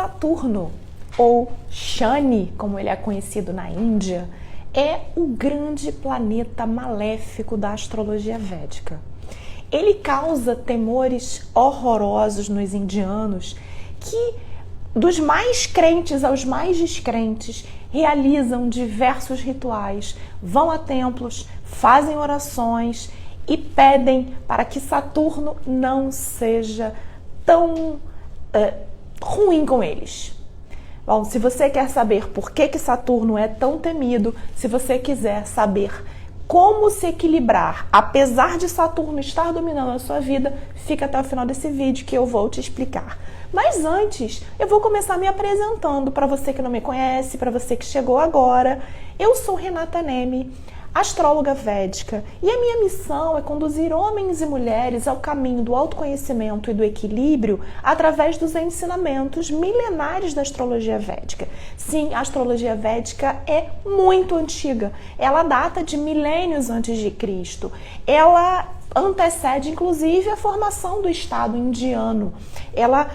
Saturno, ou Shani, como ele é conhecido na Índia, é o grande planeta maléfico da astrologia védica. Ele causa temores horrorosos nos indianos que, dos mais crentes aos mais descrentes, realizam diversos rituais, vão a templos, fazem orações e pedem para que Saturno não seja tão ruim com eles. Bom, se você quer saber por que Saturno é tão temido, se você quiser saber como se equilibrar, apesar de Saturno estar dominando a sua vida, fica até o final desse vídeo que eu vou te explicar. Mas antes, eu vou começar me apresentando para você que não me conhece, para você que chegou agora. Eu sou Renata Neme, astróloga védica, e a minha missão é conduzir homens e mulheres ao caminho do autoconhecimento e do equilíbrio através dos ensinamentos milenares da astrologia védica. Sim, a astrologia védica é muito antiga. Ela data de milênios antes de Cristo. Ela antecede, inclusive, a formação do Estado indiano. Ela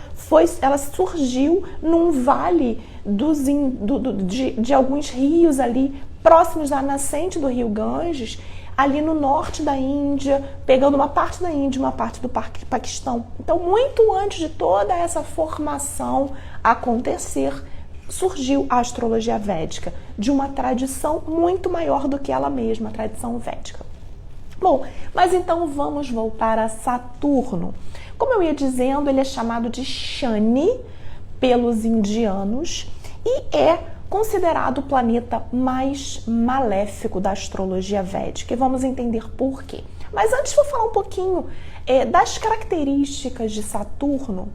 surgiu num vale de alguns rios ali próximos da nascente do rio Ganges, ali no norte da Índia, pegando uma parte da Índia e uma parte do Paquistão. Então, muito antes de toda essa formação acontecer, surgiu a astrologia védica, de uma tradição muito maior do que ela mesma, a tradição védica. Bom, mas então vamos voltar a Saturno. Como eu ia dizendo, ele é chamado de Shani pelos indianos e é considerado o planeta mais maléfico da astrologia védica. E vamos entender por quê. Mas antes vou falar um pouquinho das características de Saturno.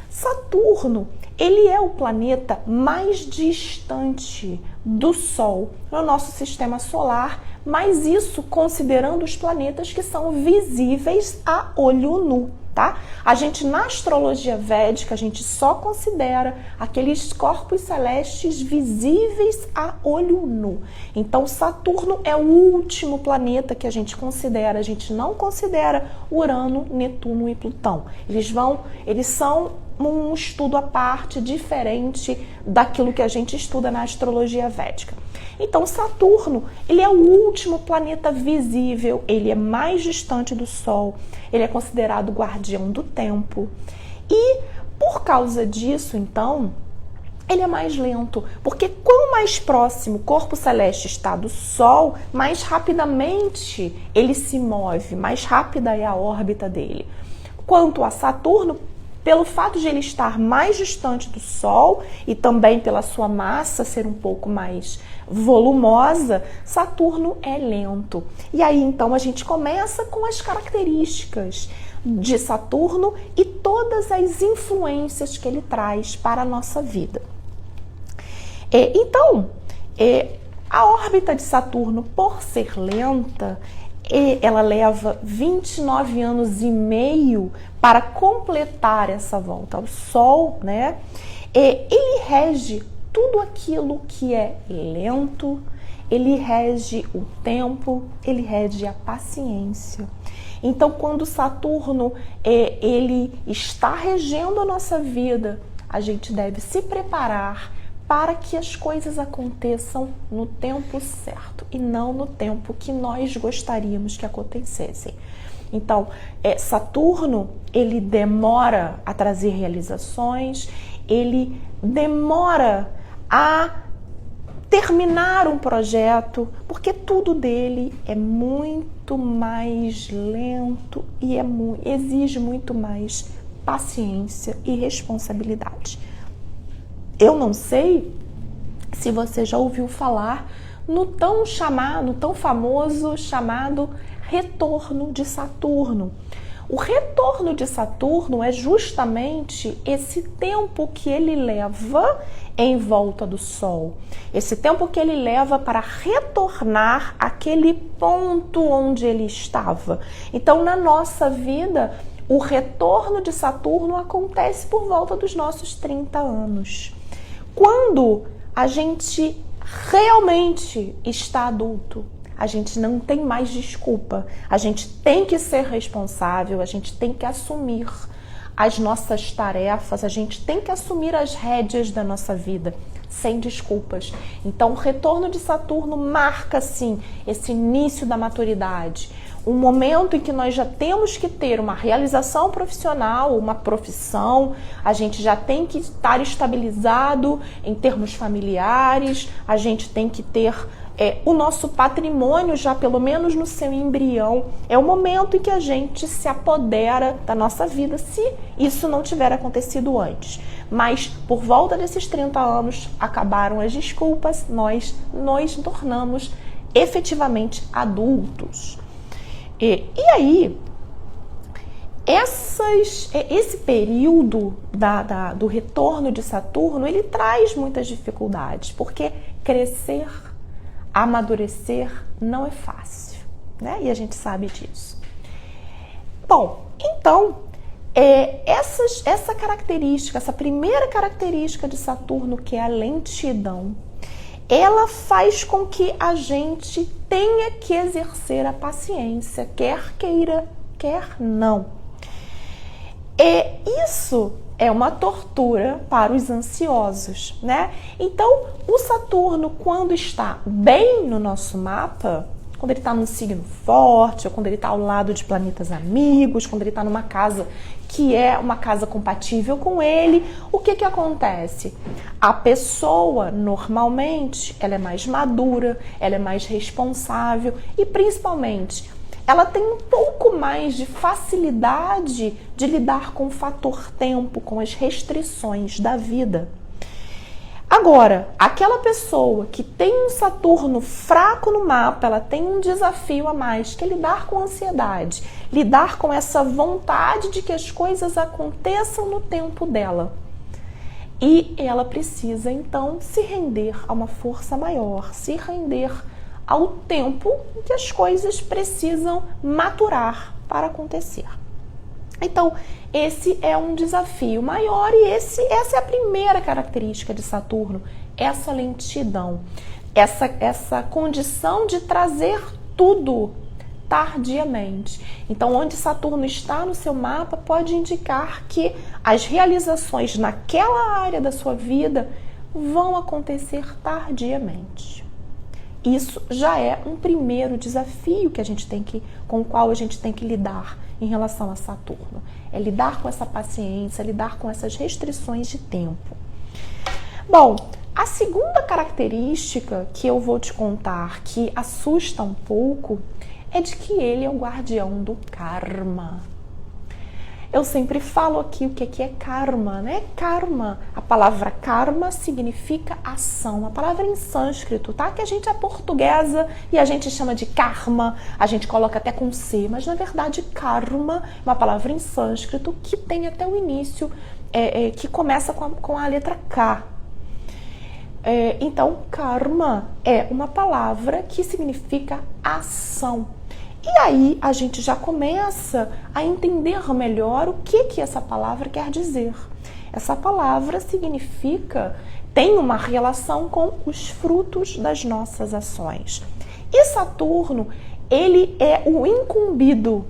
Saturno, ele é o planeta mais distante do Sol no nosso sistema solar, mas isso considerando os planetas que são visíveis a olho nu, tá? A gente, na astrologia védica, a gente só considera aqueles corpos celestes visíveis a olho nu. Então, Saturno é o último planeta que a gente considera. A gente não considera Urano, Netuno e Plutão. Eles são um estudo à parte, diferente daquilo que a gente estuda na astrologia védica. Então, Saturno, ele é o último planeta visível, ele é mais distante do Sol, ele é considerado guardião do tempo. E, por causa disso, então, ele é mais lento, porque quanto mais próximo o corpo celeste está do Sol, mais rapidamente ele se move, mais rápida é a órbita dele. Quanto a Saturno, pelo fato de ele estar mais distante do Sol e também pela sua massa ser um pouco mais volumosa, Saturno é lento. E aí, então, a gente começa com as características de Saturno e todas as influências que ele traz para a nossa vida. Então, a órbita de Saturno, por ser lenta, ela leva 29 anos e meio para completar essa volta ao Sol, né? Ele rege tudo aquilo que é lento, ele rege o tempo, ele rege a paciência. Então, quando Saturno ele está regendo a nossa vida, a gente deve se preparar para que as coisas aconteçam no tempo certo e não no tempo que nós gostaríamos que acontecessem. Então, Saturno, ele demora a trazer realizações, ele demora a terminar um projeto, porque tudo dele é muito mais lento e exige muito mais paciência e responsabilidade. Eu não sei se você já ouviu falar no tão famoso chamado retorno de Saturno. O retorno de Saturno é justamente esse tempo que ele leva em volta do Sol. Esse tempo que ele leva para retornar àquele ponto onde ele estava. Então, na nossa vida, o retorno de Saturno acontece por volta dos nossos 30 anos. Quando a gente realmente está adulto, a gente não tem mais desculpa. A gente tem que ser responsável, a gente tem que assumir as nossas tarefas, a gente tem que assumir as rédeas da nossa vida, sem desculpas. Então, o retorno de Saturno marca, sim, esse início da maturidade. Um momento em que nós já temos que ter uma realização profissional, uma profissão, a gente já tem que estar estabilizado em termos familiares, a gente tem que ter o nosso patrimônio já pelo menos no seu embrião. É o momento em que a gente se apodera da nossa vida, se isso não tiver acontecido antes. Mas por volta desses 30 anos, acabaram as desculpas, nós nos tornamos efetivamente adultos. E aí, esse período do retorno de Saturno, ele traz muitas dificuldades, porque crescer, amadurecer não é fácil, né? E a gente sabe disso. Bom, então, essa característica, essa primeira característica de Saturno, que é a lentidão, ela faz com que a gente tenha que exercer a paciência, quer queira, quer não. Isso é uma tortura para os ansiosos, né? Então, o Saturno, quando está bem no nosso mapa, quando ele está num signo forte, ou quando ele está ao lado de planetas amigos, quando ele está numa casa que é uma casa compatível com ele, o que acontece? A pessoa, normalmente, ela é mais madura, ela é mais responsável e, principalmente, ela tem um pouco mais de facilidade de lidar com o fator tempo, com as restrições da vida. Agora, aquela pessoa que tem um Saturno fraco no mapa, ela tem um desafio a mais, que é lidar com a ansiedade, lidar com essa vontade de que as coisas aconteçam no tempo dela. E ela precisa, então, se render a uma força maior, se render ao tempo em que as coisas precisam maturar para acontecer. Então, esse é um desafio maior e essa é a primeira característica de Saturno, essa lentidão, essa condição de trazer tudo tardiamente. Então, onde Saturno está no seu mapa pode indicar que as realizações naquela área da sua vida vão acontecer tardiamente. Isso já é um primeiro desafio com o qual a gente tem que lidar em relação a Saturno. É lidar com essa paciência, lidar com essas restrições de tempo. Bom, a segunda característica que eu vou te contar que assusta um pouco é de que ele é o guardião do karma. Eu sempre falo aqui o que é karma, né? Karma, a palavra karma significa ação, a palavra em sânscrito, tá? Que a gente é portuguesa e a gente chama de karma, a gente coloca até com C, mas na verdade karma é uma palavra em sânscrito que tem até o início, que começa com a letra K. Então, karma é uma palavra que significa ação. E aí a gente já começa a entender melhor o que essa palavra quer dizer. Essa palavra tem uma relação com os frutos das nossas ações. E Saturno, ele é o incumbido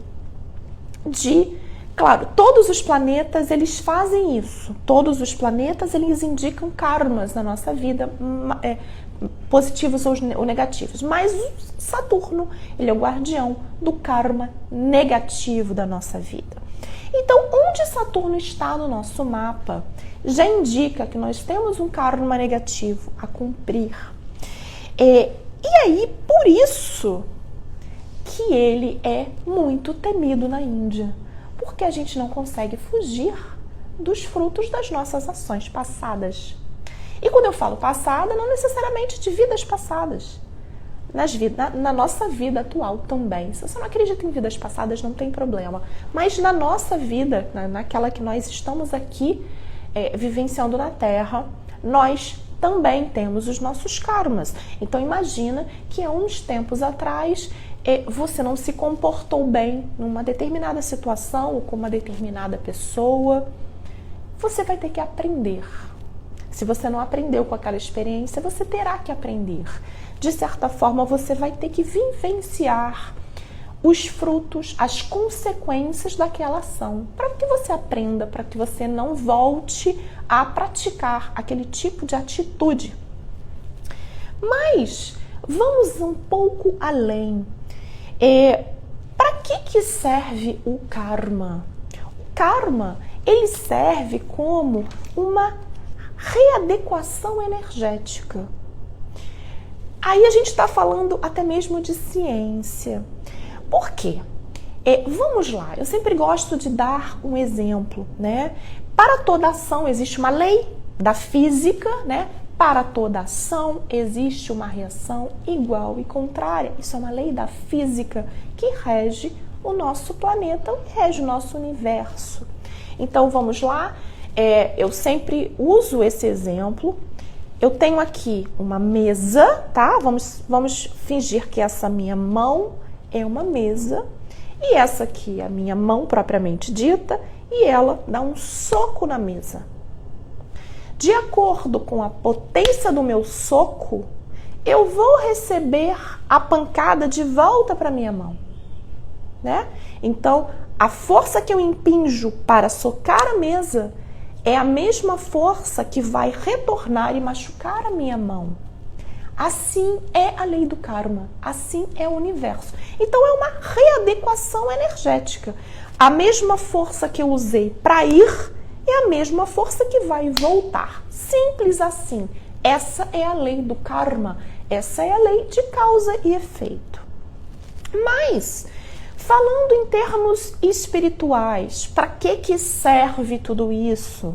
claro, todos os planetas, eles fazem isso. Todos os planetas, eles indicam karmas na nossa vida, positivos ou negativos. Mas o Saturno, ele é o guardião do karma negativo da nossa vida. Então, onde Saturno está no nosso mapa, já indica que nós temos um karma negativo a cumprir. E aí, por isso que ele é muito temido na Índia. Porque a gente não consegue fugir dos frutos das nossas ações passadas. E quando eu falo passada, não necessariamente de vidas passadas. Na nossa vida atual também. Se você não acredita em vidas passadas, não tem problema. Mas na nossa vida, naquela que nós estamos aqui vivenciando na Terra, nós também temos os nossos karmas. Então imagina que há uns tempos atrás você não se comportou bem numa determinada situação ou com uma determinada pessoa. Você vai ter que aprender. Se você não aprendeu com aquela experiência, você terá que aprender. De certa forma, você vai ter que vivenciar os frutos, as consequências daquela ação, para que você aprenda, para que você não volte a praticar aquele tipo de atitude. Mas vamos um pouco além. Para que serve o karma? O karma, ele serve como uma readequação energética. Aí a gente está falando até mesmo de ciência. Por quê? Vamos lá, eu sempre gosto de dar um exemplo, né? Para toda ação existe uma lei da física, né? Para toda ação existe uma reação igual e contrária. Isso é uma lei da física que rege o nosso planeta, rege o nosso universo. Então vamos lá, eu sempre uso esse exemplo. Eu tenho aqui uma mesa, tá? Vamos fingir que essa minha mão é uma mesa e essa aqui é a minha mão propriamente dita e ela dá um soco na mesa. De acordo com a potência do meu soco, eu vou receber a pancada de volta para minha mão, né? Então, a força que eu impinjo para socar a mesa é a mesma força que vai retornar e machucar a minha mão. Assim é a lei do karma, assim é o universo. Então é uma readequação energética. A mesma força que eu usei para ir é a mesma força que vai voltar. Simples assim. Essa é a lei do karma, essa é a lei de causa e efeito. Mas, falando em termos espirituais, para que serve tudo isso?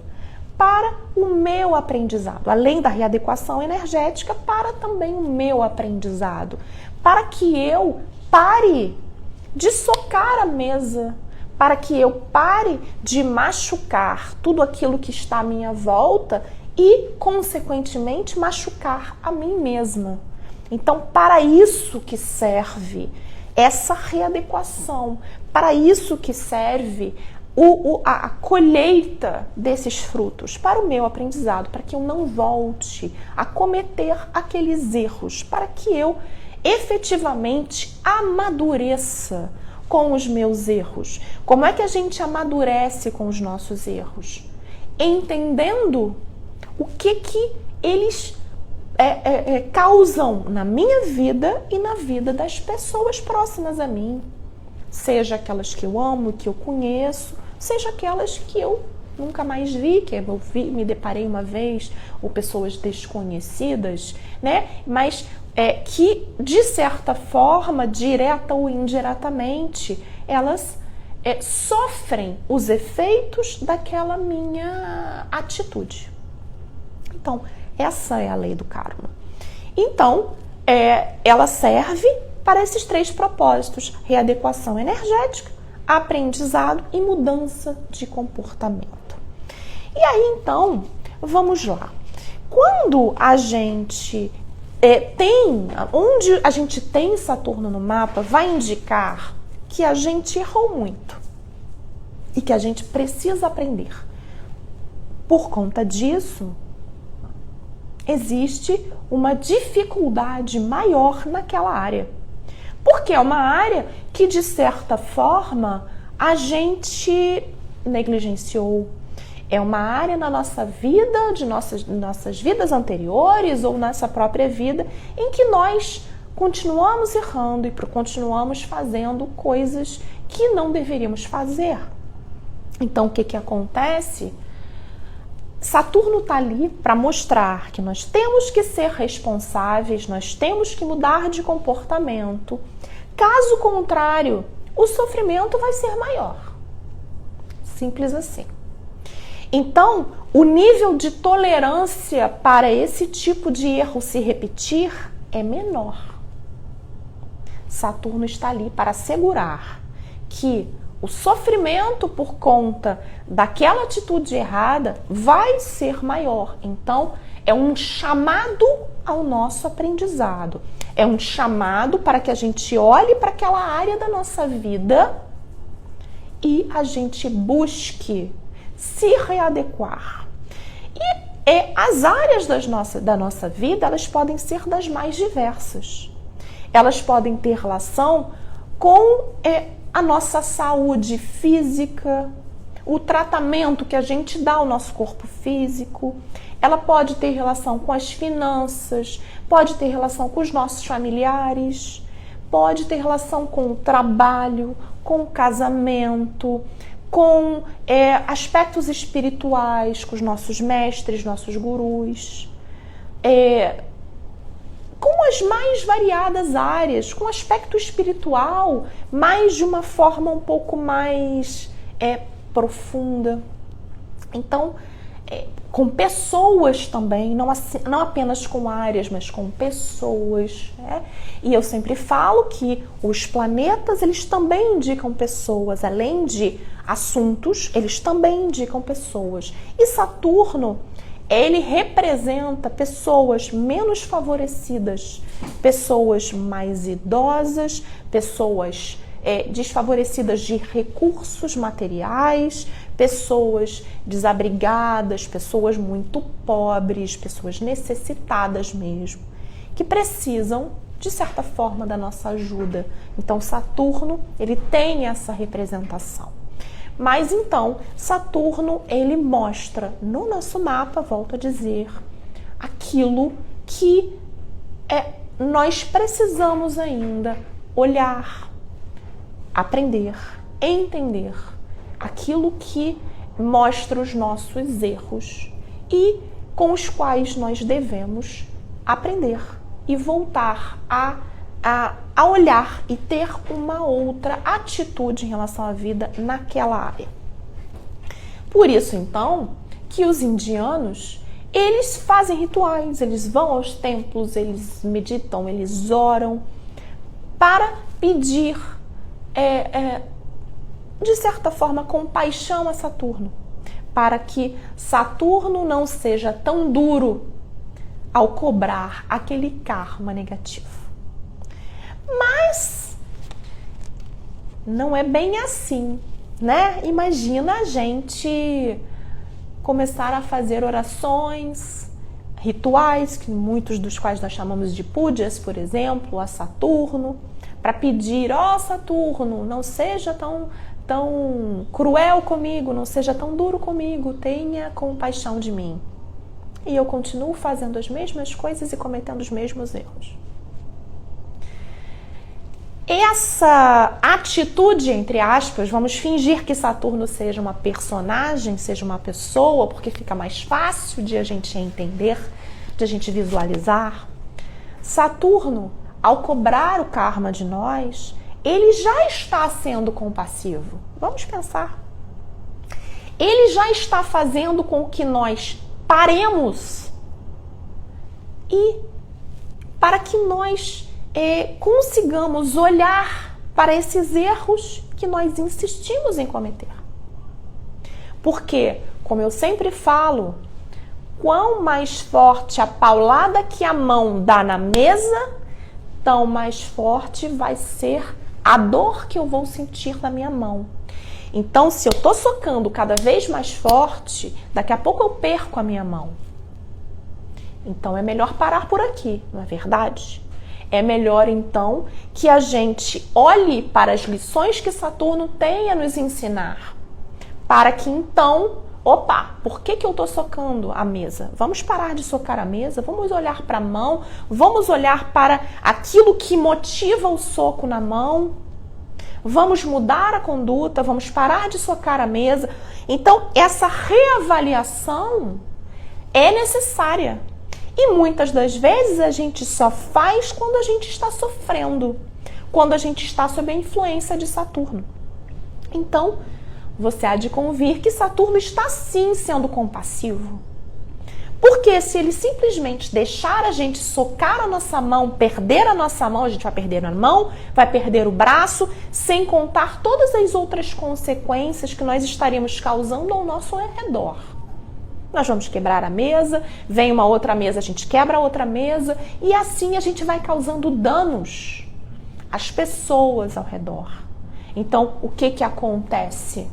Para o meu aprendizado, além da readequação energética, para também o meu aprendizado, para que eu pare de socar a mesa, para que eu pare de machucar tudo aquilo que está à minha volta e, consequentemente, machucar a mim mesma. Então, para isso que serve essa readequação, para isso que serve a colheita desses frutos, para o meu aprendizado, para que eu não volte a cometer aqueles erros, para que eu efetivamente amadureça com os meus erros. Como é que a gente amadurece com os nossos erros? Entendendo o que eles causam na minha vida e na vida das pessoas próximas a mim. Seja aquelas que eu amo, que eu conheço, seja aquelas que eu nunca mais vi, que eu me deparei uma vez, ou pessoas desconhecidas, né? Mas que, de certa forma, direta ou indiretamente, elas sofrem os efeitos daquela minha atitude. Então, essa é a lei do karma. Então, ela serve para esses três propósitos: readequação energética, aprendizado e mudança de comportamento. E aí, então, vamos lá. Quando a gente onde a gente tem Saturno no mapa, vai indicar que a gente errou muito e que a gente precisa aprender. Por conta disso, existe uma dificuldade maior naquela área. Porque é uma área que, de certa forma, a gente negligenciou. É uma área na nossa vida, de nossas vidas anteriores ou nossa própria vida, em que nós continuamos errando e continuamos fazendo coisas que não deveríamos fazer. Então, o que acontece? Saturno está ali para mostrar que nós temos que ser responsáveis, nós temos que mudar de comportamento. Caso contrário, o sofrimento vai ser maior. Simples assim. Então, o nível de tolerância para esse tipo de erro se repetir é menor. Saturno está ali para assegurar que o sofrimento por conta daquela atitude errada vai ser maior. Então, é um chamado ao nosso aprendizado. É um chamado para que a gente olhe para aquela área da nossa vida e a gente busque se readequar. E as áreas da nossa vida, elas podem ser das mais diversas. Elas podem ter relação com a nossa saúde física, o tratamento que a gente dá ao nosso corpo físico. Ela pode ter relação com as finanças, pode ter relação com os nossos familiares, pode ter relação com o trabalho, com o casamento, com aspectos espirituais, com os nossos mestres, nossos gurus, com as mais variadas áreas, com o aspecto espiritual, mas de uma forma um pouco mais profunda. Então, com pessoas também, não apenas com áreas, mas com pessoas. E eu sempre falo que os planetas, eles também indicam pessoas, além de assuntos, eles também indicam pessoas. E Saturno, ele representa pessoas menos favorecidas, pessoas mais idosas, pessoas desfavorecidas de recursos materiais, pessoas desabrigadas, pessoas muito pobres, pessoas necessitadas mesmo, que precisam, de certa forma, da nossa ajuda. Então, Saturno, ele tem essa representação. Mas, então, Saturno, ele mostra no nosso mapa, volto a dizer, aquilo que nós precisamos ainda olhar, aprender, entender, aquilo que mostra os nossos erros e com os quais nós devemos aprender e voltar a olhar e ter uma outra atitude em relação à vida naquela área. Por isso, então, que os indianos, eles fazem rituais, eles vão aos templos, eles meditam, eles oram para pedir de certa forma, compaixão a Saturno, para que Saturno não seja tão duro ao cobrar aquele karma negativo. Mas não é bem assim, né? Imagina a gente começar a fazer orações, rituais, que muitos dos quais nós chamamos de pujas, por exemplo, a Saturno, para pedir, Saturno, não seja tão cruel comigo, não seja tão duro comigo, tenha compaixão de mim. E eu continuo fazendo as mesmas coisas e cometendo os mesmos erros. Essa atitude, entre aspas, vamos fingir que Saturno seja uma personagem, seja uma pessoa, porque fica mais fácil de a gente entender, de a gente visualizar. Saturno, ao cobrar o karma de nós, ele já está sendo compassivo. Vamos pensar. Ele já está fazendo com que nós paremos e para que nós consigamos olhar para esses erros que nós insistimos em cometer. Porque, como eu sempre falo, quão mais forte a paulada que a mão dá na mesa, tão mais forte vai ser a dor que eu vou sentir na minha mão. Então, se eu estou socando cada vez mais forte, daqui a pouco eu perco a minha mão. Então, é melhor parar por aqui, não é verdade? É melhor, então, que a gente olhe para as lições que Saturno tem a nos ensinar. Para que, então, por que eu estou socando a mesa? Vamos parar de socar a mesa, vamos olhar para a mão, vamos olhar para aquilo que motiva o soco na mão, vamos mudar a conduta, vamos parar de socar a mesa. Então, essa reavaliação é necessária. E muitas das vezes a gente só faz quando a gente está sofrendo, quando a gente está sob a influência de Saturno. Então, você há de convir que Saturno está sim sendo compassivo. Porque se ele simplesmente deixar a gente socar a nossa mão, perder a nossa mão, a gente vai perder a mão, vai perder o braço, sem contar todas as outras consequências que nós estaríamos causando ao nosso redor. Nós vamos quebrar a mesa, vem uma outra mesa, a gente quebra a outra mesa, e assim a gente vai causando danos às pessoas ao redor. Então, o que acontece?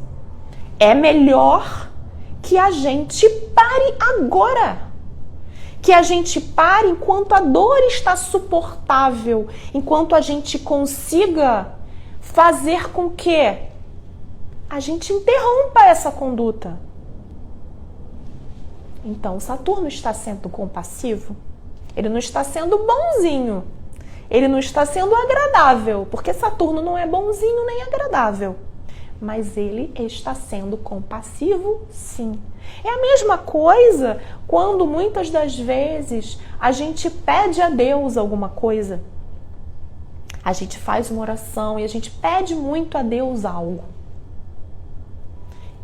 É melhor que a gente pare agora. Que a gente pare enquanto a dor está suportável, enquanto a gente consiga fazer com que a gente interrompa essa conduta. Então, Saturno está sendo compassivo, ele não está sendo bonzinho, ele não está sendo agradável, porque Saturno não é bonzinho nem agradável, mas ele está sendo compassivo, sim. É a mesma coisa quando muitas das vezes a gente pede a Deus alguma coisa. A gente faz uma oração e a gente pede muito a Deus algo.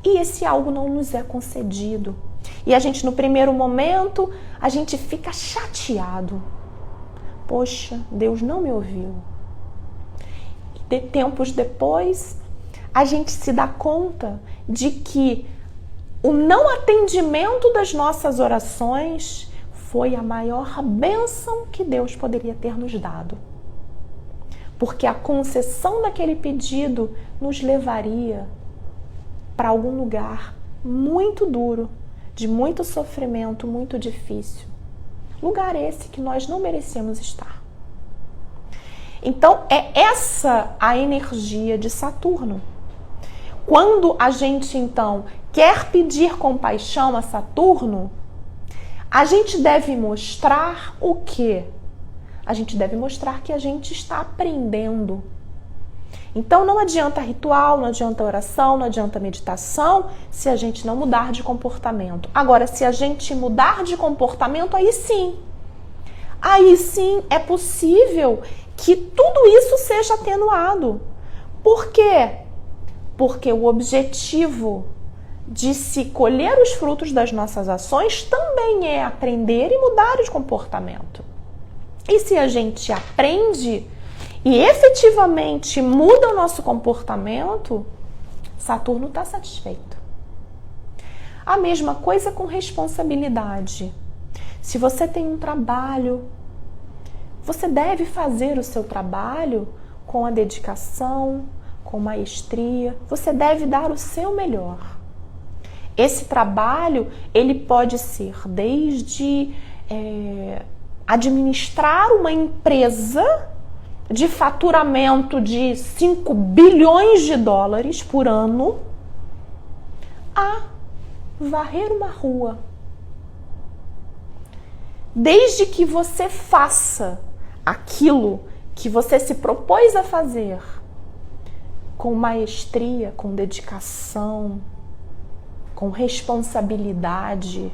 E esse algo não nos é concedido. E a gente, no primeiro momento, a gente fica chateado. Poxa, Deus não me ouviu. E tempos depois, a gente se dá conta de que o não atendimento das nossas orações foi a maior bênção que Deus poderia ter nos dado. Porque a concessão daquele pedido nos levaria para algum lugar muito duro, de muito sofrimento, muito difícil. Lugar esse que nós não merecemos estar. Então, é essa a energia de Saturno. Quando a gente, então, quer pedir compaixão a Saturno, a gente deve mostrar o quê? A gente deve mostrar que a gente está aprendendo. Então não adianta ritual, não adianta oração, não adianta meditação, se a gente não mudar de comportamento. Agora, se a gente mudar de comportamento, aí sim é possível que tudo isso seja atenuado. Por quê? Porque o objetivo de se colher os frutos das nossas ações também é aprender e mudar de comportamento. E se a gente aprende e efetivamente muda o nosso comportamento, Saturno está satisfeito. A mesma coisa com responsabilidade. Se você tem um trabalho, você deve fazer o seu trabalho com a dedicação, com maestria. Você deve dar o seu melhor. Esse trabalho, ele pode ser desde administrar uma empresa de faturamento de 5 bilhões de dólares por ano a varrer uma rua. Desde que você faça aquilo que você se propôs a fazer com maestria, com dedicação, com responsabilidade,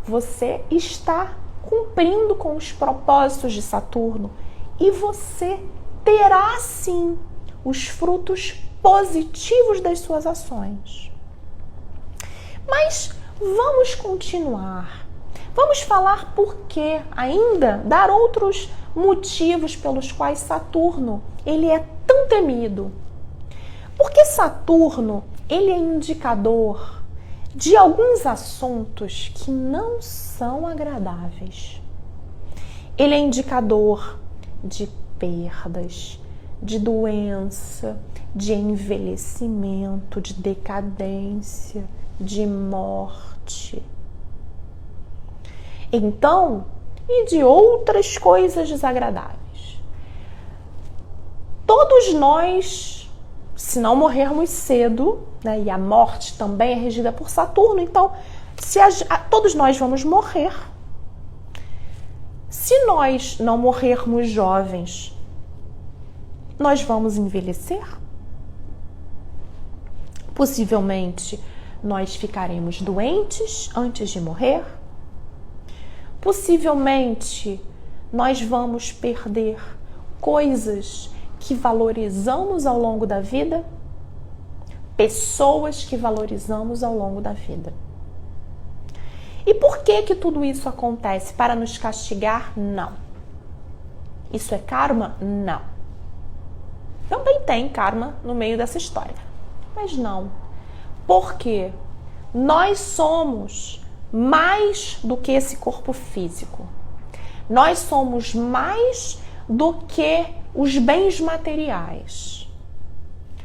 você está cumprindo com os propósitos de Saturno e você terá sim os frutos positivos das suas ações. Mas vamos continuar. Vamos falar por quê, ainda dar outros motivos pelos quais Saturno ele é tão temido. Porque Saturno ele é indicador de alguns assuntos que não são agradáveis. Ele é indicador de perdas, de doença, de envelhecimento, de decadência, de morte. Então, e de outras coisas desagradáveis. Todos nós, se não morrermos cedo, né, e a morte também é regida por Saturno, então todos nós vamos morrer. Se nós não morrermos jovens, nós vamos envelhecer? Possivelmente nós ficaremos doentes antes de morrer? Possivelmente nós vamos perder coisas que valorizamos ao longo da vida? Pessoas que valorizamos ao longo da vida. E por que tudo isso acontece? Para nos castigar? Não. Isso é karma? Não. Também tem karma no meio dessa história, mas não. Porque nós somos mais do que esse corpo físico. Nós somos mais do que os bens materiais.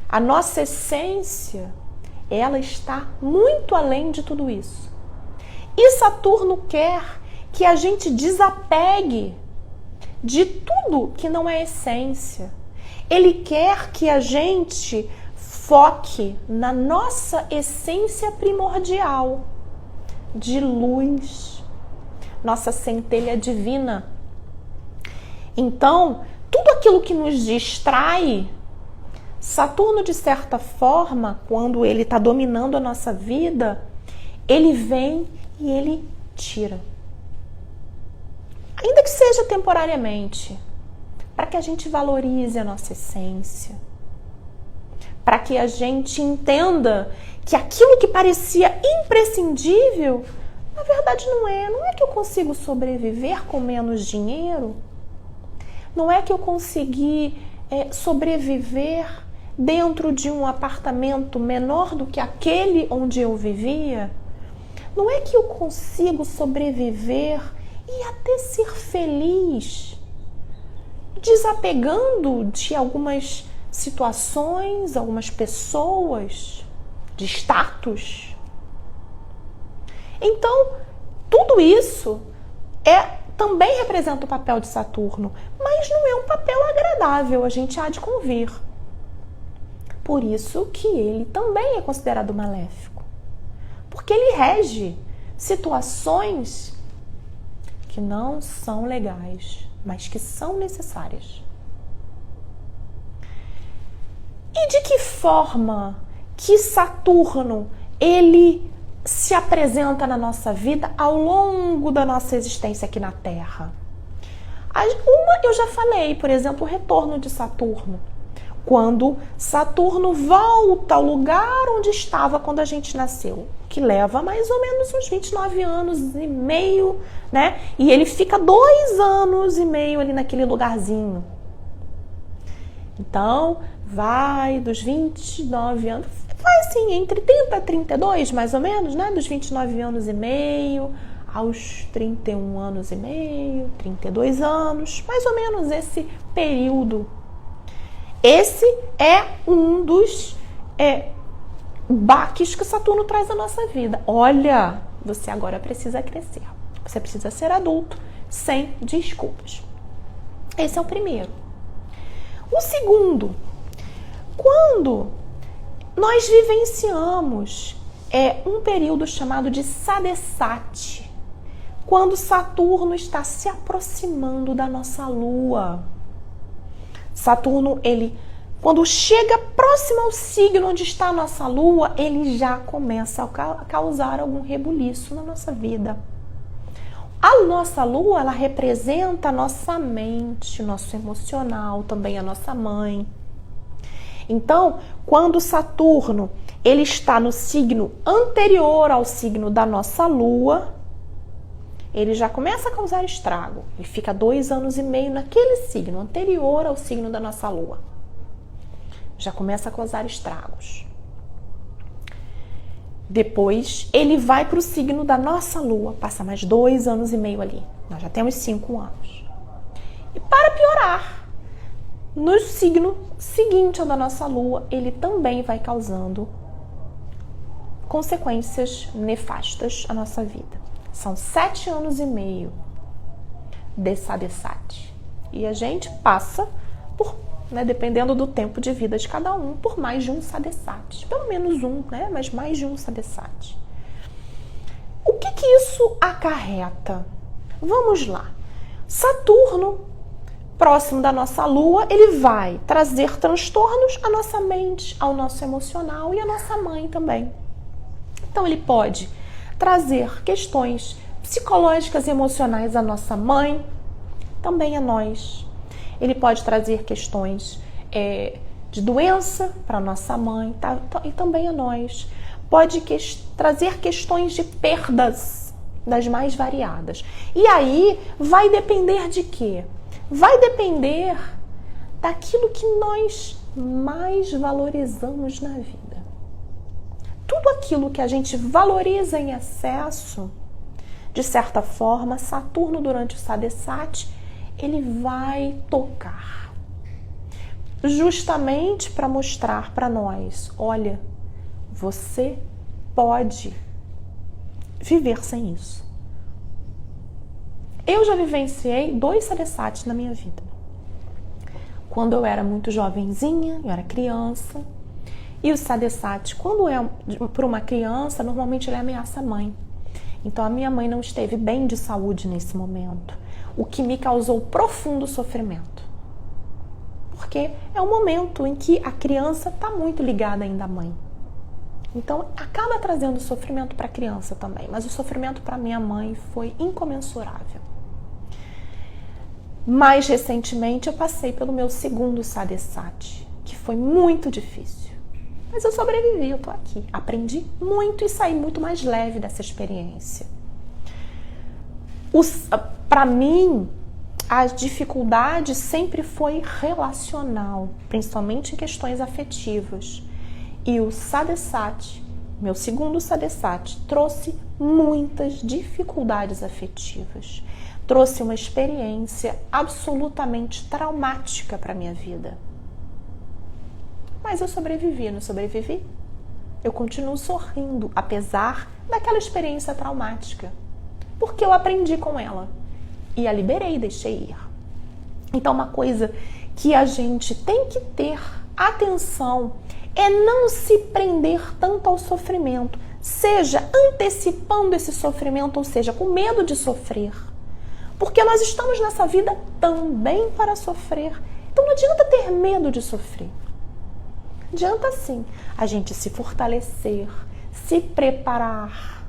A nossa essência, ela está muito além de tudo isso. E Saturno quer que a gente desapegue de tudo que não é essência. Ele quer que a gente foque na nossa essência primordial de luz, nossa centelha divina. Então, tudo aquilo que nos distrai, Saturno, de certa forma, quando ele está dominando a nossa vida, ele vem e ele tira. Ainda que seja temporariamente, para que a gente valorize a nossa essência, para que a gente entenda que aquilo que parecia imprescindível, na verdade não é. Não é que eu consigo sobreviver com menos dinheiro, não é que eu consegui sobreviver dentro de um apartamento menor do que aquele onde eu vivia, não é que eu consigo sobreviver e até ser feliz, desapegando de algumas situações, algumas pessoas, de status. Então, tudo isso também representa o papel de Saturno, mas não é um papel agradável, a gente há de convir. Por isso que ele também é considerado maléfico, porque ele rege situações que não são legais, mas que são necessárias. E de que forma que Saturno ele se apresenta na nossa vida ao longo da nossa existência aqui na Terra? Uma eu já falei, por exemplo, o retorno de Saturno. Quando Saturno volta ao lugar onde estava quando a gente nasceu, que leva mais ou menos uns 29 anos e meio, né? E ele fica 2 anos e meio ali naquele lugarzinho. Então, vai dos 29 anos, vai assim, entre 30 e 32, mais ou menos, né? Dos 29 anos e meio aos 31 anos e meio, 32 anos, mais ou menos esse período. Esse é um dos baques que Saturno traz à nossa vida. Olha, você agora precisa crescer. Você precisa ser adulto, sem desculpas. Esse é o primeiro. O segundo, quando nós vivenciamos um período chamado de Sadesati, quando Saturno está se aproximando da nossa Lua. Saturno, quando chega próximo ao signo onde está a nossa Lua, ele já começa a causar algum rebuliço na nossa vida. A nossa Lua, ela representa a nossa mente, o nosso emocional, também a nossa mãe. Então, quando Saturno ele está no signo anterior ao signo da nossa Lua, ele já começa a causar estrago. Ele fica 2 anos e meio naquele signo, anterior ao signo da nossa Lua. Já começa a causar estragos. Depois, ele vai para o signo da nossa Lua, passa mais 2 anos e meio ali. Nós já temos 5 anos. E para piorar, no signo seguinte ao da nossa Lua, ele também vai causando consequências nefastas à nossa vida. São 7 anos e meio de Sadesati. E a gente passa por, dependendo do tempo de vida de cada um, por mais de um Sadesati. Pelo menos um, mas mais de um Sadesati. O que isso acarreta? Vamos lá. Saturno, próximo da nossa Lua, ele vai trazer transtornos à nossa mente, ao nosso emocional e à nossa mãe também. Então, ele pode trazer questões psicológicas e emocionais à nossa mãe, também a nós. Ele pode trazer questões de doença para a nossa mãe e também a nós. Pode trazer questões de perdas das mais variadas. E aí vai depender de quê? Vai depender daquilo que nós mais valorizamos na vida. Tudo aquilo que a gente valoriza em excesso, de certa forma, Saturno durante o Sadesati, ele vai tocar. Justamente para mostrar para nós, olha, você pode viver sem isso. Eu já vivenciei 2 Sadesatis na minha vida. quando eu era muito jovenzinha, eu era criança. E o Sadesati, quando é para uma criança, normalmente ele ameaça a mãe. Então a minha mãe não esteve bem de saúde nesse momento, o que me causou profundo sofrimento. Porque é um momento em que a criança está muito ligada ainda à mãe. Então acaba trazendo sofrimento para a criança também, mas o sofrimento para minha mãe foi incomensurável. Mais recentemente eu passei pelo meu segundo Sadesati, que foi muito difícil. Mas eu sobrevivi, eu tô aqui. Aprendi muito e saí muito mais leve dessa experiência. Para mim, a dificuldade sempre foi relacional, principalmente em questões afetivas. E o Sadesati, meu segundo Sadesati, trouxe muitas dificuldades afetivas. Trouxe uma experiência absolutamente traumática para a minha vida. Mas eu sobrevivi, não sobrevivi? Eu continuo sorrindo, apesar daquela experiência traumática. Porque eu aprendi com ela. E a liberei, deixei ir. Então, uma coisa que a gente tem que ter atenção é não se prender tanto ao sofrimento. Seja antecipando esse sofrimento, ou seja, com medo de sofrer. Porque nós estamos nessa vida também para sofrer. Então não adianta ter medo de sofrer. Adianta sim a gente se fortalecer, se preparar,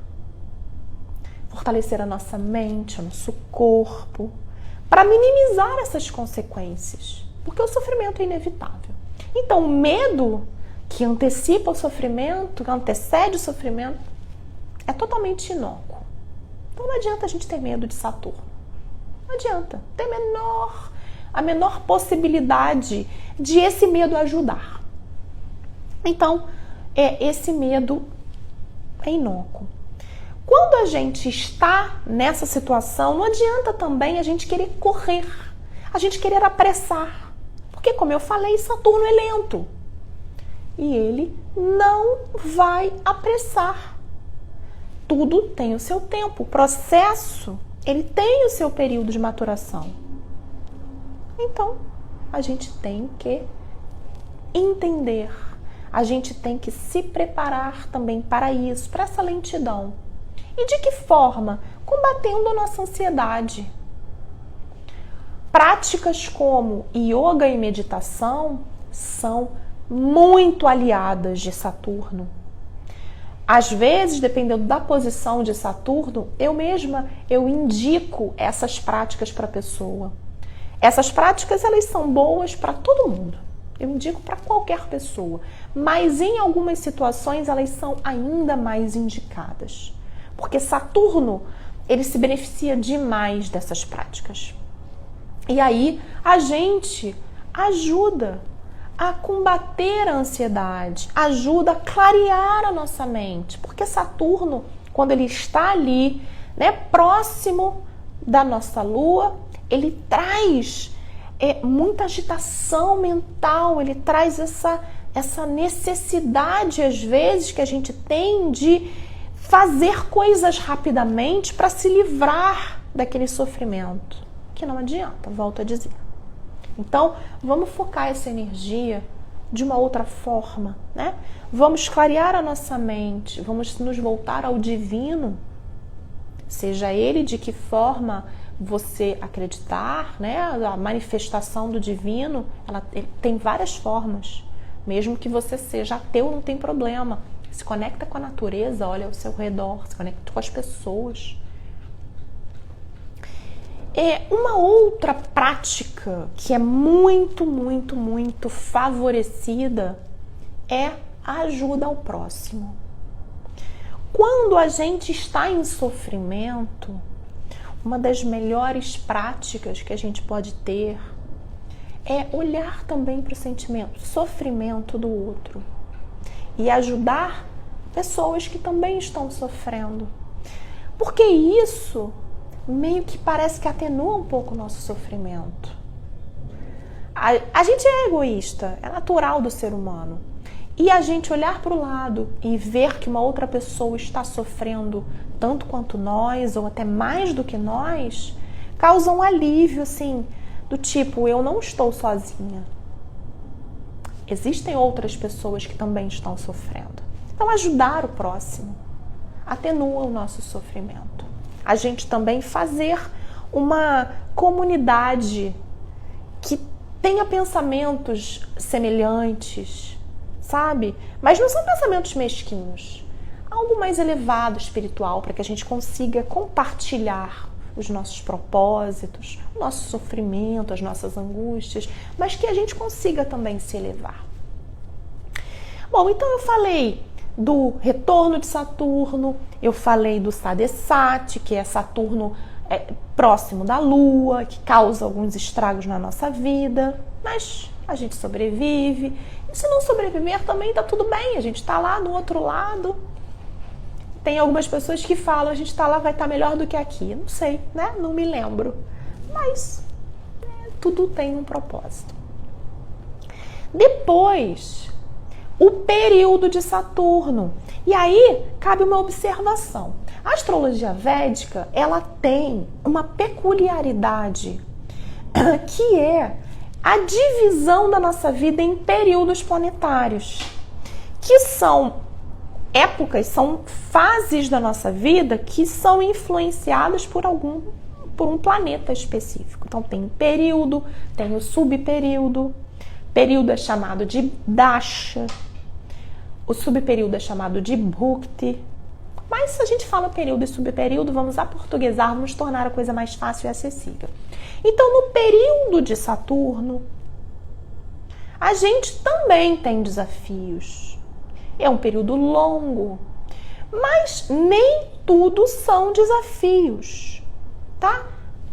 fortalecer a nossa mente, o nosso corpo, para minimizar essas consequências, porque o sofrimento é inevitável. Então o medo que antecipa o sofrimento, que antecede o sofrimento, é totalmente inócuo. Então não adianta a gente ter medo de Saturno. Não adianta. Tem a menor possibilidade de esse medo ajudar. Então, esse medo é inócuo. Quando a gente está nessa situação, não adianta também a gente querer correr, a gente querer apressar. Porque, como eu falei, Saturno é lento. E ele não vai apressar. Tudo tem o seu tempo. O processo, ele tem o seu período de maturação. Então, a gente tem que entender. A gente tem que se preparar também para isso, para essa lentidão. E de que forma? Combatendo a nossa ansiedade. Práticas como yoga e meditação são muito aliadas de Saturno. Às vezes, dependendo da posição de Saturno, eu indico essas práticas para a pessoa. Essas práticas, elas são boas para todo mundo. Eu indico para qualquer pessoa, mas em algumas situações elas são ainda mais indicadas, porque Saturno, ele se beneficia demais dessas práticas. E aí a gente ajuda a combater a ansiedade, ajuda a clarear a nossa mente, porque Saturno, quando ele está ali, né, próximo da nossa Lua, ele traz muita agitação mental, ele traz essa necessidade, às vezes, que a gente tem de fazer coisas rapidamente para se livrar daquele sofrimento, que não adianta, volto a dizer. Então, vamos focar essa energia de uma outra forma, né? Vamos clarear a nossa mente, vamos nos voltar ao divino, seja ele de que forma você acreditar, né? A manifestação do divino, ela tem várias formas. Mesmo que você seja ateu, não tem problema. Se conecta com a natureza, olha ao seu redor, se conecta com as pessoas. Uma outra prática que é muito, muito, muito favorecida é a ajuda ao próximo. Quando a gente está em sofrimento, uma das melhores práticas que a gente pode ter é olhar também para o sofrimento do outro e ajudar pessoas que também estão sofrendo. Porque isso meio que parece que atenua um pouco o nosso sofrimento. A gente é egoísta, é natural do ser humano. E a gente olhar para o lado e ver que uma outra pessoa está sofrendo tanto quanto nós, ou até mais do que nós, causa um alívio, assim, do tipo, eu não estou sozinha. Existem outras pessoas que também estão sofrendo. Então, ajudar o próximo atenua o nosso sofrimento. A gente também fazer uma comunidade que tenha pensamentos semelhantes, sabe? Mas não são pensamentos mesquinhos. Algo mais elevado, espiritual, para que a gente consiga compartilhar os nossos propósitos, o nosso sofrimento, as nossas angústias, mas que a gente consiga também se elevar. Bom, então eu falei do retorno de Saturno, eu falei do Sadesat, que é Saturno próximo da Lua, que causa alguns estragos na nossa vida, mas a gente sobrevive. E se não sobreviver também tá tudo bem, a gente tá lá do outro lado. Tem algumas pessoas que falam, a gente tá lá, vai estar melhor do que aqui. Não sei, né? Não me lembro. Mas tudo tem um propósito. Depois, o período de Saturno. E aí, cabe uma observação. A astrologia védica, ela tem uma peculiaridade que é a divisão da nossa vida em períodos planetários, que são épocas, são fases da nossa vida que são influenciadas por um planeta específico. Então tem o período, tem o subperíodo. Período é chamado de Dasha. O subperíodo é chamado de Bhukti. Mas se a gente fala período e subperíodo, vamos aportuguesar, vamos tornar a coisa mais fácil e acessível. Então, no período de Saturno, a gente também tem desafios. É um período longo, mas nem tudo são desafios, tá?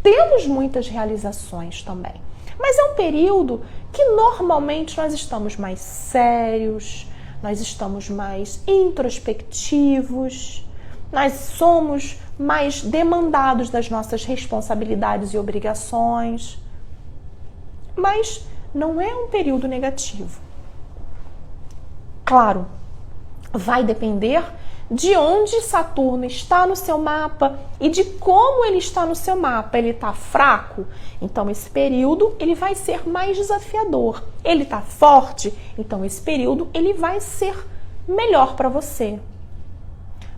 Temos muitas realizações também, mas é um período que normalmente nós estamos mais sérios, nós estamos mais introspectivos, nós somos mais demandados das nossas responsabilidades e obrigações, mas não é um período negativo. Claro, vai depender de onde Saturno está no seu mapa e de como ele está no seu mapa. Ele está fraco, então esse período ele vai ser mais desafiador. Ele está forte, então esse período ele vai ser melhor para você.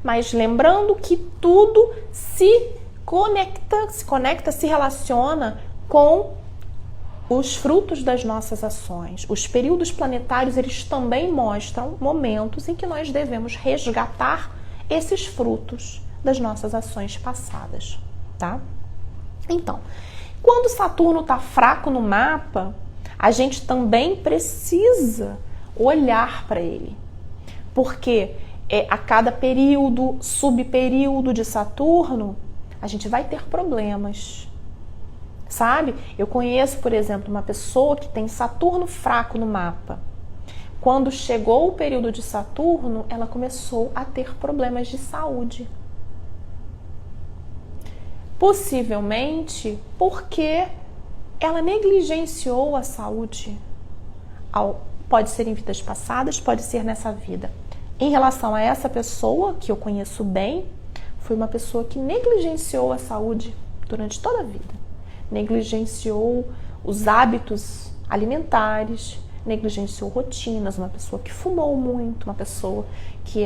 Mas lembrando que tudo se conecta, se relaciona com os frutos das nossas ações. Os períodos planetários, eles também mostram momentos em que nós devemos resgatar esses frutos das nossas ações passadas, tá? Então, quando Saturno está fraco no mapa, a gente também precisa olhar para ele, porque a cada período, subperíodo de Saturno, a gente vai ter problemas. Sabe? Eu conheço, por exemplo, uma pessoa que tem Saturno fraco no mapa. Quando chegou o período de Saturno, ela começou a ter problemas de saúde. Possivelmente porque ela negligenciou a saúde. Pode ser em vidas passadas, pode ser nessa vida. Em relação a essa pessoa, que eu conheço bem, foi uma pessoa que negligenciou a saúde durante toda a vida. Negligenciou os hábitos alimentares, negligenciou rotinas, uma pessoa que fumou muito, uma pessoa que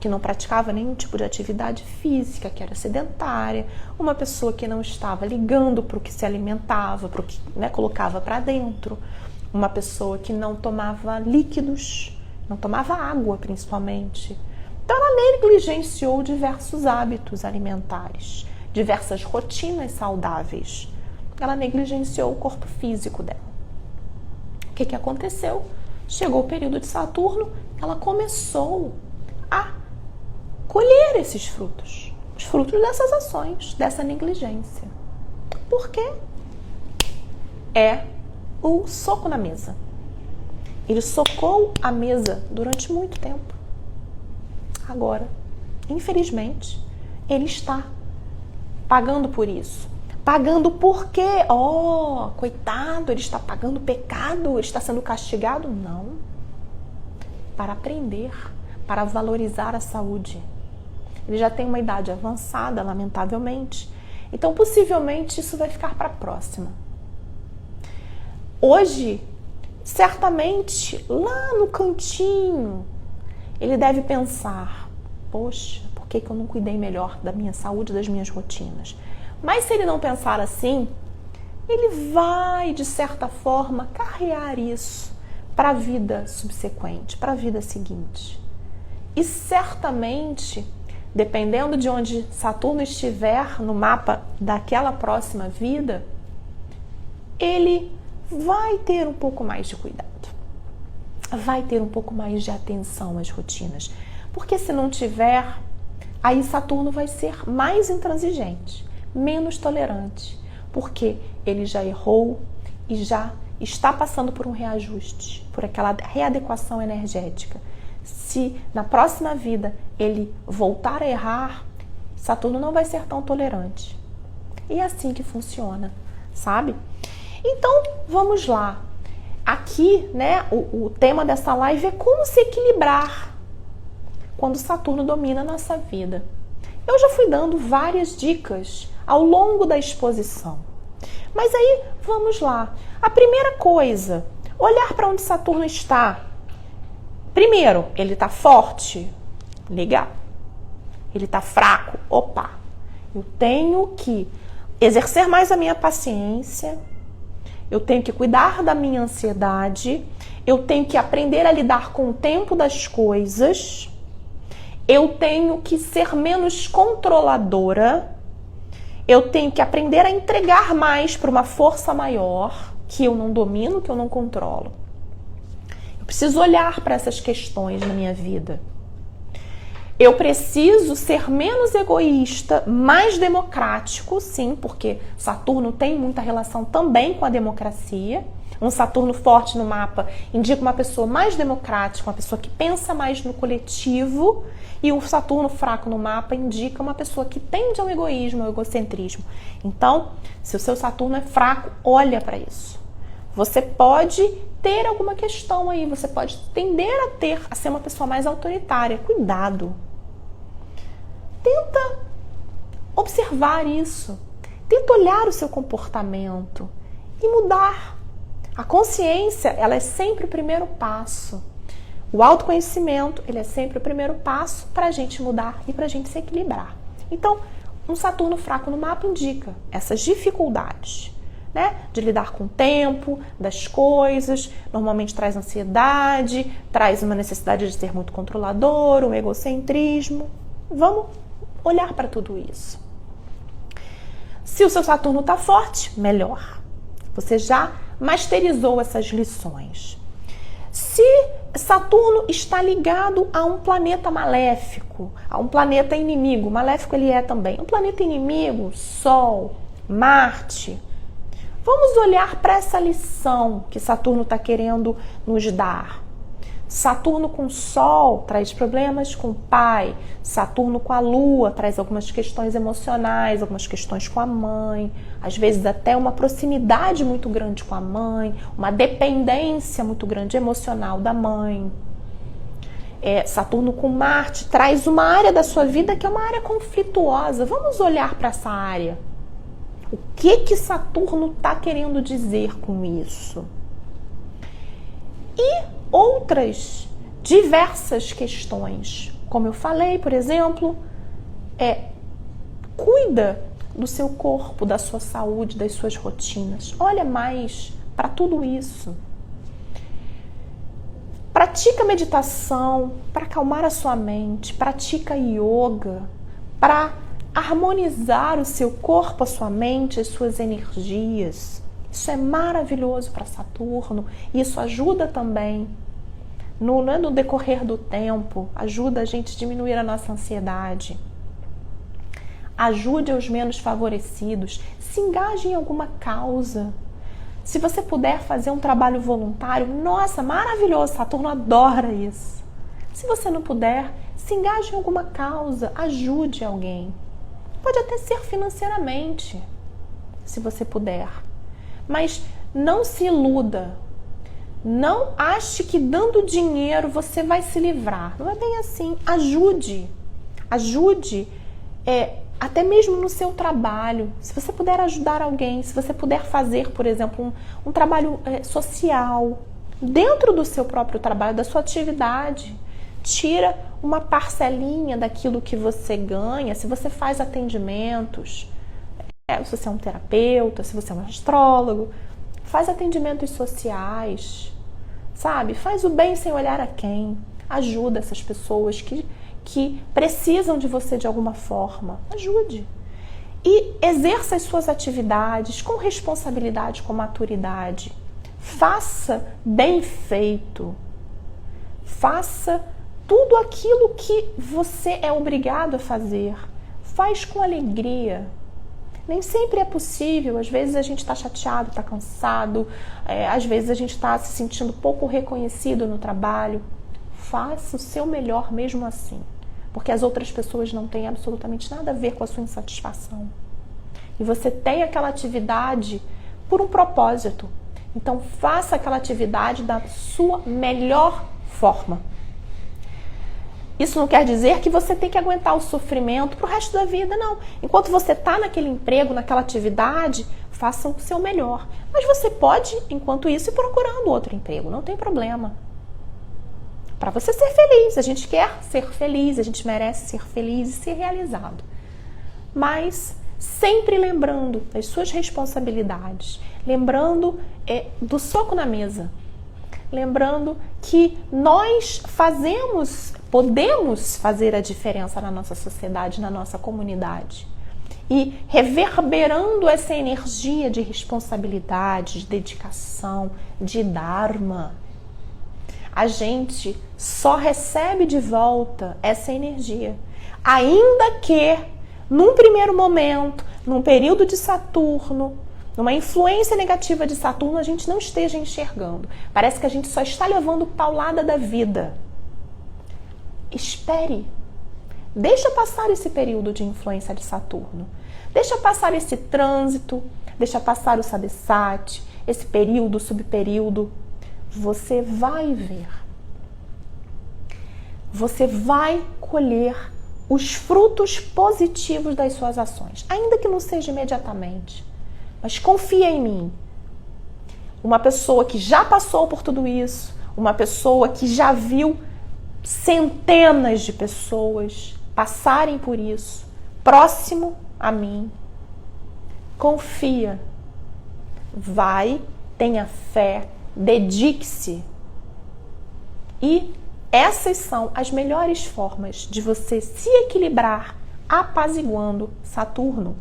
que não praticava nenhum tipo de atividade física, que era sedentária, uma pessoa que não estava ligando para o que se alimentava, para o que colocava para dentro, uma pessoa que não tomava líquidos, não tomava água principalmente. Então ela negligenciou diversos hábitos alimentares, diversas rotinas saudáveis. Ela negligenciou o corpo físico dela. O que aconteceu? Chegou o período de Saturno, ela começou a colher esses frutos. Os frutos dessas ações, dessa negligência. Por quê? É o soco na mesa. Ele socou a mesa durante muito tempo. Agora, infelizmente, ele está pagando por isso. Pagando por quê? Oh, coitado, ele está pagando pecado, ele está sendo castigado? Não. Para aprender, para valorizar a saúde. Ele já tem uma idade avançada, lamentavelmente. Então, possivelmente, isso vai ficar para a próxima. Hoje, certamente, lá no cantinho, ele deve pensar, poxa, por que eu não cuidei melhor da minha saúde, das minhas rotinas? Mas se ele não pensar assim, ele vai, de certa forma, carregar isso para a vida subsequente, para a vida seguinte. E certamente, dependendo de onde Saturno estiver no mapa daquela próxima vida, ele vai ter um pouco mais de cuidado, vai ter um pouco mais de atenção às rotinas. Porque se não tiver, aí Saturno vai ser mais intransigente, menos tolerante, porque ele já errou e já está passando por um reajuste, por aquela readequação energética. Se na próxima vida ele voltar a errar, Saturno não vai ser tão tolerante. E é assim que funciona, sabe? Então, vamos lá. Aqui, né, o tema dessa live é como se equilibrar quando Saturno domina a nossa vida. Eu já fui dando várias dicas ao longo da exposição. Mas aí, vamos lá. A primeira coisa, olhar para onde Saturno está. Primeiro, ele está forte? Legal. Ele está fraco? Opa! Eu tenho que exercer mais a minha paciência, eu tenho que cuidar da minha ansiedade, eu tenho que aprender a lidar com o tempo das coisas, eu tenho que ser menos controladora, eu tenho que aprender a entregar mais para uma força maior que eu não domino, que eu não controlo. Eu preciso olhar para essas questões na minha vida. Eu preciso ser menos egoísta, mais democrático, sim, porque Saturno tem muita relação também com a democracia. Um Saturno forte no mapa indica uma pessoa mais democrática, uma pessoa que pensa mais no coletivo, e um Saturno fraco no mapa indica uma pessoa que tende ao egoísmo, ao egocentrismo. Então, se o seu Saturno é fraco, olha para isso. Você pode ter alguma questão aí, você pode tender a ser uma pessoa mais autoritária. Cuidado. Tenta observar isso. Tenta olhar o seu comportamento e mudar. A consciência, ela é sempre o primeiro passo. O autoconhecimento, ele é sempre o primeiro passo para a gente mudar e para a gente se equilibrar. Então, um Saturno fraco no mapa indica essas dificuldades, né? De lidar com o tempo, das coisas, normalmente traz ansiedade, traz uma necessidade de ser muito controlador, um egocentrismo. Vamos olhar para tudo isso. Se o seu Saturno está forte, melhor. Você já masterizou essas lições. Se Saturno está ligado a um planeta maléfico, a um planeta inimigo, maléfico ele é também, um planeta inimigo, Sol, Marte, vamos olhar para essa lição que Saturno está querendo nos dar. Saturno com Sol traz problemas com o pai, Saturno com a Lua traz algumas questões emocionais, algumas questões com a mãe, às vezes até uma proximidade muito grande com a mãe, uma dependência muito grande emocional da mãe. Saturno com Marte traz uma área da sua vida que é uma área conflituosa. Vamos olhar para essa área. O que Saturno está querendo dizer com isso? E outras diversas questões. Como eu falei, por exemplo, cuida do seu corpo, da sua saúde, das suas rotinas. Olha mais para tudo isso. Pratica meditação para acalmar a sua mente, pratica yoga para harmonizar o seu corpo, a sua mente, as suas energias. Isso é maravilhoso para Saturno. Isso ajuda também no decorrer do tempo, ajuda a gente a diminuir a nossa ansiedade. Ajude os menos favorecidos. Se engaje em alguma causa. Se você puder fazer um trabalho voluntário, nossa, maravilhoso, Saturno adora isso. Se você não puder, se engaje em alguma causa, ajude alguém. Pode até ser financeiramente, se você puder. Mas não se iluda. Não ache que dando dinheiro você vai se livrar. Não é bem assim. Ajude. Ajude até mesmo no seu trabalho. Se você puder ajudar alguém, se você puder fazer, por exemplo, um trabalho social dentro do seu próprio trabalho, da sua atividade, tira uma parcelinha daquilo que você ganha. Se você faz atendimentos, se você é um terapeuta, se você é um astrólogo, faz atendimentos sociais, sabe? Faz o bem sem olhar a quem. Ajuda essas pessoas que precisam de você de alguma forma. Ajude. E exerça as suas atividades com responsabilidade, com maturidade. Faça bem feito. Faça tudo aquilo que você é obrigado a fazer. Faz com alegria. Nem sempre é possível. Às vezes a gente está chateado, está cansado. Às vezes a gente está se sentindo pouco reconhecido no trabalho. Faça o seu melhor mesmo assim. Porque as outras pessoas não têm absolutamente nada a ver com a sua insatisfação. E você tem aquela atividade por um propósito. Então faça aquela atividade da sua melhor forma. Isso não quer dizer que você tem que aguentar o sofrimento pro resto da vida, não. Enquanto você está naquele emprego, naquela atividade, faça o seu melhor. Mas você pode, enquanto isso, ir procurando outro emprego, não tem problema. Para você ser feliz, a gente quer ser feliz, a gente merece ser feliz e ser realizado. Mas sempre lembrando das suas responsabilidades, lembrando do soco na mesa, lembrando que nós podemos fazer a diferença na nossa sociedade, na nossa comunidade. E reverberando essa energia de responsabilidade, de dedicação, de dharma, a gente só recebe de volta essa energia. Ainda que, num primeiro momento, num período de Saturno, numa influência negativa de Saturno, a gente não esteja enxergando. Parece que a gente só está levando paulada da vida. Espere. Deixa passar esse período de influência de Saturno. Deixa passar esse trânsito, deixa passar o Sabesat, esse período, subperíodo. Você vai ver. Você vai colher os frutos positivos das suas ações, ainda que não seja imediatamente. Mas confia em mim. Uma pessoa que já passou por tudo isso, uma pessoa que já viu centenas de pessoas passarem por isso, próximo a mim, confia. Vai, tenha fé, dedique-se. E essas são as melhores formas de você se equilibrar apaziguando Saturno.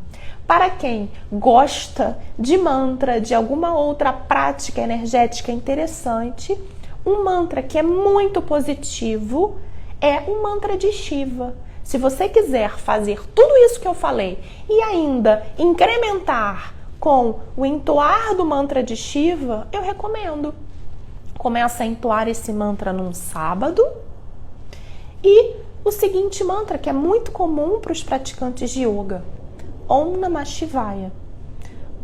Para quem gosta de mantra, de alguma outra prática energética interessante, um mantra que é muito positivo é o mantra de Shiva. Se você quiser fazer tudo isso que eu falei e ainda incrementar com o entoar do mantra de Shiva, eu recomendo. Começa a entoar esse mantra num sábado. E o seguinte mantra, que é muito comum para os praticantes de yoga. Om Namah Shivaya.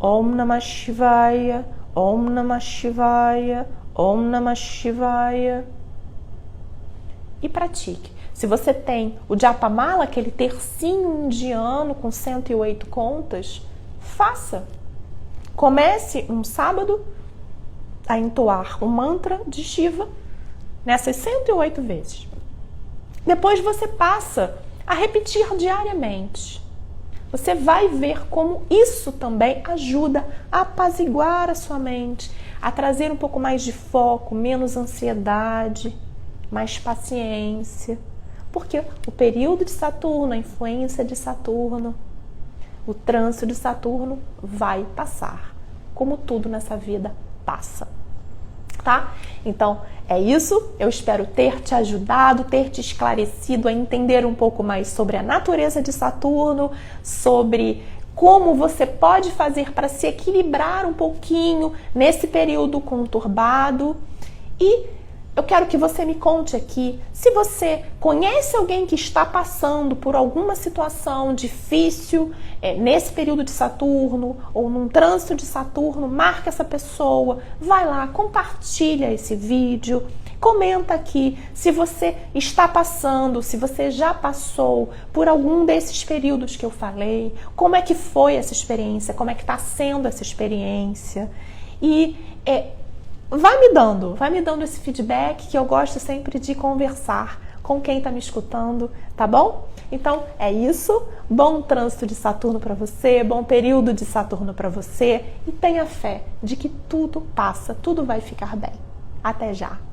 Om Namah Shivaya. Om Namah Shivaya. Om Namah Shivaya. E pratique. Se você tem o Japamala, aquele tercinho indiano com 108 contas, faça. Comece um sábado a entoar o mantra de Shiva nessas 108 vezes. Depois você passa a repetir diariamente. Você vai ver como isso também ajuda a apaziguar a sua mente, a trazer um pouco mais de foco, menos ansiedade, mais paciência. Porque o período de Saturno, a influência de Saturno, o trânsito de Saturno vai passar, como tudo nessa vida passa. Tá? Então, é isso. Eu espero ter te ajudado, ter te esclarecido a entender um pouco mais sobre a natureza de Saturno, sobre como você pode fazer para se equilibrar um pouquinho nesse período conturbado. E eu quero que você me conte aqui se você conhece alguém que está passando por alguma situação difícil nesse período de Saturno ou num trânsito de Saturno. Marca essa pessoa, vai lá, compartilha esse vídeo, Comenta aqui se você está passando, se você já passou por algum desses períodos que eu falei, como é que foi essa experiência, como é que está sendo essa experiência. E vai me dando esse feedback, que eu gosto sempre de conversar com quem está me escutando, tá bom? Então é isso, bom trânsito de Saturno para você, bom período de Saturno para você e tenha fé de que tudo passa, tudo vai ficar bem. Até já!